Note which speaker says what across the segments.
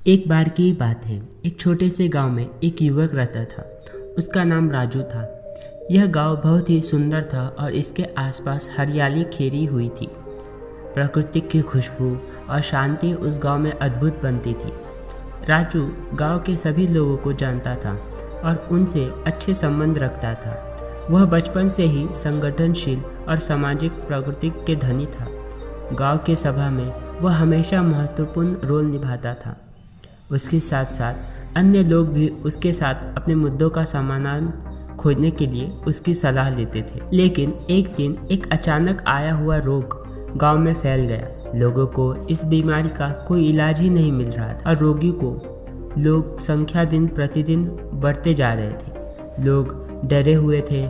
Speaker 1: एक बार की बात है। एक छोटे से गांव में एक युवक रहता था। उसका नाम राजू था। यह गांव बहुत ही सुंदर था और इसके आसपास हरियाली खेरी हुई थी। प्रकृति की खुशबू और शांति उस गांव में अद्भुत बनती थी। राजू गांव के सभी लोगों को जानता था और उनसे अच्छे संबंध रखता था। वह बचपन से ही संगठनशील और सामाजिक प्रकृति के धनी था। गांव के सभा में वह हमेशा महत्वपूर्ण रोल निभाता था। उसके साथ साथ अन्य लोग भी उसके साथ अपने मुद्दों का समाधान खोजने के लिए उसकी सलाह लेते थे। लेकिन एक दिन एक अचानक आया हुआ रोग गांव में फैल गया। लोगों को इस बीमारी का कोई इलाज ही नहीं मिल रहा था और रोगी को लोग संख्या दिन प्रतिदिन बढ़ते जा रहे थे। लोग डरे हुए थे।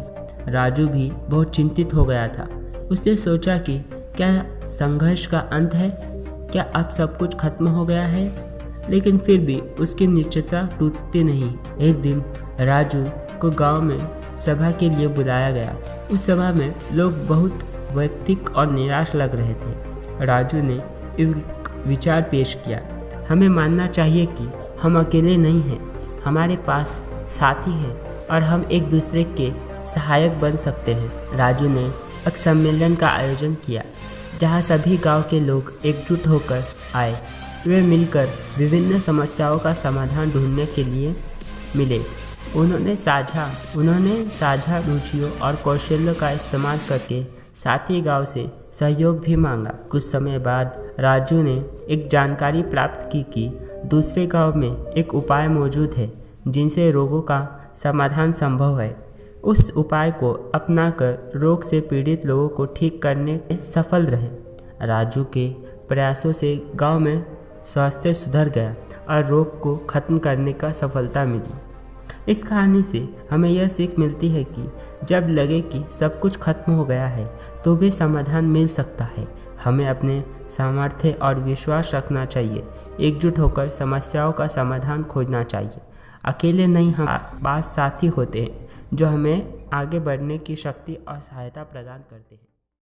Speaker 1: राजू भी बहुत चिंतित हो गया था। उसने सोचा कि क्या संघर्ष का अंत है? क्या अब सब कुछ खत्म हो गया है? लेकिन फिर भी उसकी निश्चयता टूटती नहीं। एक दिन राजू को गांव में सभा के लिए बुलाया गया। उस सभा में लोग बहुत वैयक्तिक और निराश लग रहे थे। राजू ने एक विचार पेश किया। हमें मानना चाहिए कि हम अकेले नहीं हैं। हमारे पास साथी हैं और हम एक दूसरे के सहायक बन सकते हैं। राजू ने एक सम्मेलन का आयोजन किया जहां सभी गांव के लोग एकजुट होकर आए। वे मिलकर विभिन्न समस्याओं का समाधान ढूंढने के लिए मिले। उन्होंने साझा रुचियों और कौशल्यों का इस्तेमाल करके साथी गांव से सहयोग भी मांगा। कुछ समय बाद राजू ने एक जानकारी प्राप्त की कि दूसरे गांव में एक उपाय मौजूद है जिनसे रोगों का समाधान संभव है। उस उपाय को अपनाकर रोग से पीड़ित लोगों को ठीक करने में सफल रहे। राजू के प्रयासों से गांव में स्वास्थ्य सुधर गया और रोग को खत्म करने का सफलता मिली। इस कहानी से हमें यह सीख मिलती है कि जब लगे कि सब कुछ खत्म हो गया है तो भी समाधान मिल सकता है। हमें अपने सामर्थ्य और विश्वास रखना चाहिए। एकजुट होकर समस्याओं का समाधान खोजना चाहिए। अकेले नहीं, हमारे पास साथी होते हैं जो हमें आगे बढ़ने की शक्ति और सहायता प्रदान करते हैं।